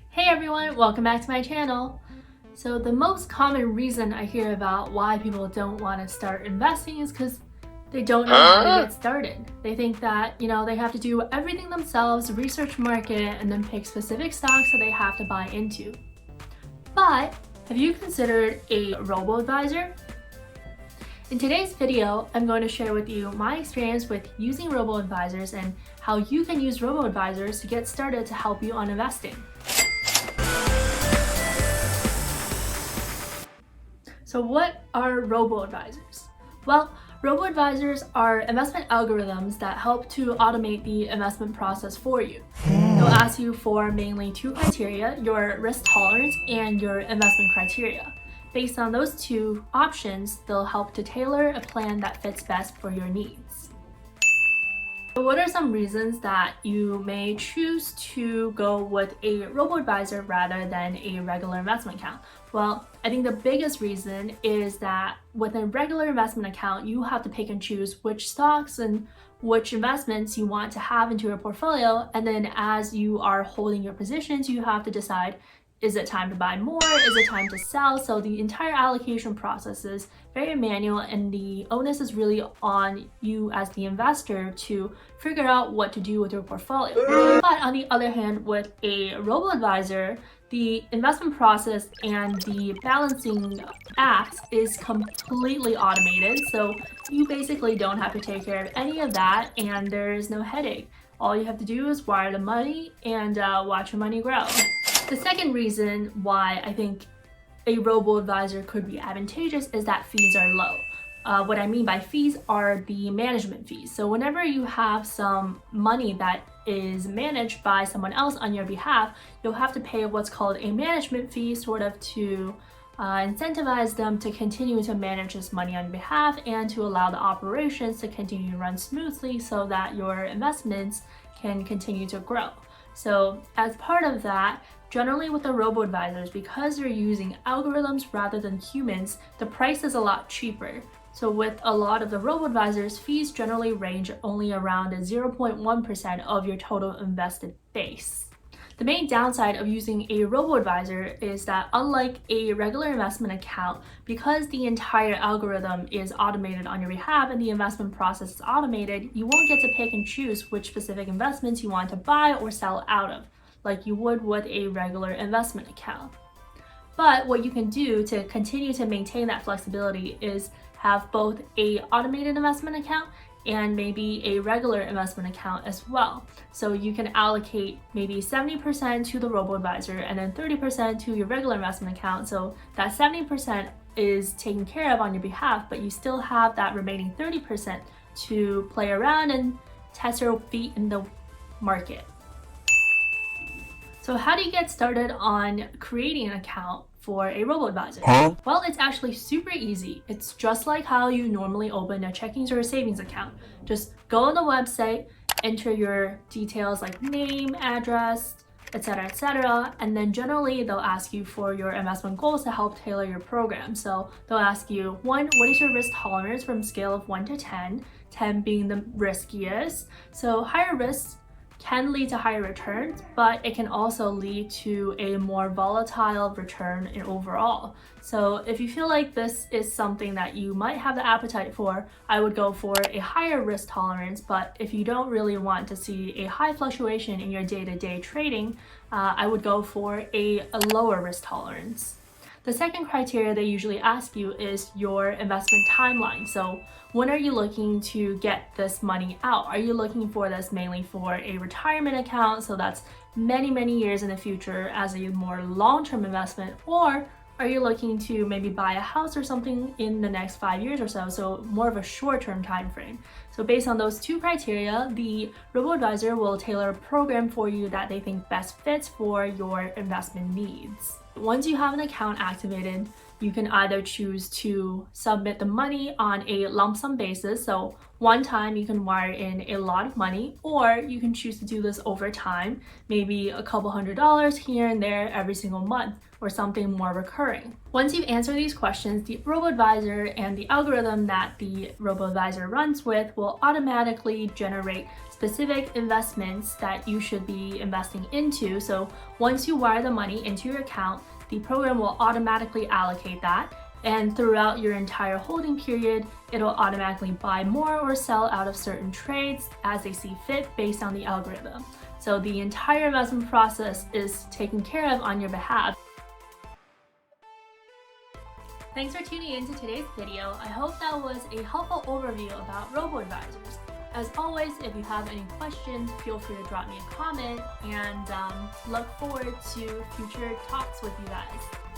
Hey everyone, welcome back to my channel. So the most common reason I hear about why people don't want to start investing is because they don't know how to get started. They think that, they have to do everything themselves, research market, and then pick specific stocks that they have to buy into. But have you considered a robo-advisor? In today's video, I'm going to share with you my experience with using robo-advisors and how you can use robo-advisors to get started to help you on investing. So what are robo-advisors? Well, robo-advisors are investment algorithms that help to automate the investment process for you. They'll ask you for mainly two criteria, your risk tolerance and your investment criteria. Based on those two options, they'll help to tailor a plan that fits best for your needs. So what are some reasons that you may choose to go with a robo-advisor rather than a regular investment account? Well, I think the biggest reason is that with a regular investment account, you have to pick and choose which stocks and which investments you want to have into your portfolio. And then as you are holding your positions, you have to decide, is it time to buy more? Is it time to sell? So the entire allocation process is very manual, and the onus is really on you as the investor to figure out what to do with your portfolio. But on the other hand, with a robo-advisor, the investment process and the balancing act is completely automated. So you basically don't have to take care of any of that, and there is no headache. All you have to do is wire the money and watch your money grow. The second reason why I think a robo-advisor could be advantageous is that fees are low. What I mean by fees are the management fees. So whenever you have some money that is managed by someone else on your behalf, you'll have to pay what's called a management fee, sort of to incentivize them to continue to manage this money on your behalf and to allow the operations to continue to run smoothly so that your investments can continue to grow. So as part of that, generally with the robo-advisors, because they're using algorithms rather than humans, the price is a lot cheaper. So with a lot of the robo-advisors, fees generally range only around 0.1% of your total invested base. The main downside of using a robo-advisor is that unlike a regular investment account, because the entire algorithm is automated on your behalf and the investment process is automated, you won't get to pick and choose which specific investments you want to buy or sell out of, like you would with a regular investment account. But what you can do to continue to maintain that flexibility is have both a automated investment account and maybe a regular investment account as well. So you can allocate maybe 70% to the robo-advisor and then 30% to your regular investment account. So that 70% is taken care of on your behalf, but you still have that remaining 30% to play around and test your feet in the market. So how do you get started on creating an account for a robo-advisor? Well, it's actually super easy. It's just like how you normally open a checking or a savings account. Just go on the website, enter your details like name, address, etc., and then generally they'll ask you for your investment goals to help tailor your program. So they'll ask you, 1, what is your risk tolerance from a scale of 1 to 10, 10 being the riskiest. So higher risks can lead to higher returns, but it can also lead to a more volatile return in overall. So if you feel like this is something that you might have the appetite for, I would go for a higher risk tolerance. But if you don't really want to see a high fluctuation in your day-to-day trading, I would go for a lower risk tolerance. The second criteria they usually ask you is your investment timeline. So when are you looking to get this money out? Are you looking for this mainly for a retirement account? So that's many, many years in the future as a more long-term investment, or are you looking to maybe buy a house or something in the next 5 years or so? So more of a short-term time frame. So based on those two criteria, the robo-advisor will tailor a program for you that they think best fits for your investment needs. Once you have an account activated, you can either choose to submit the money on a lump sum basis. So one time you can wire in a lot of money, or you can choose to do this over time, maybe a couple $100s here and there every single month, or something more recurring. Once you've answered these questions, the Roboadvisor and the algorithm that the Roboadvisor runs with will automatically generate specific investments that you should be investing into. So once you wire the money into your account, the program will automatically allocate that, and throughout your entire holding period, it'll automatically buy more or sell out of certain trades as they see fit based on the algorithm. So the entire investment process is taken care of on your behalf. Thanks for tuning in to today's video. I hope that was a helpful overview about Roboadvisors. As always, if you have any questions, feel free to drop me a comment, and look forward to future talks with you guys.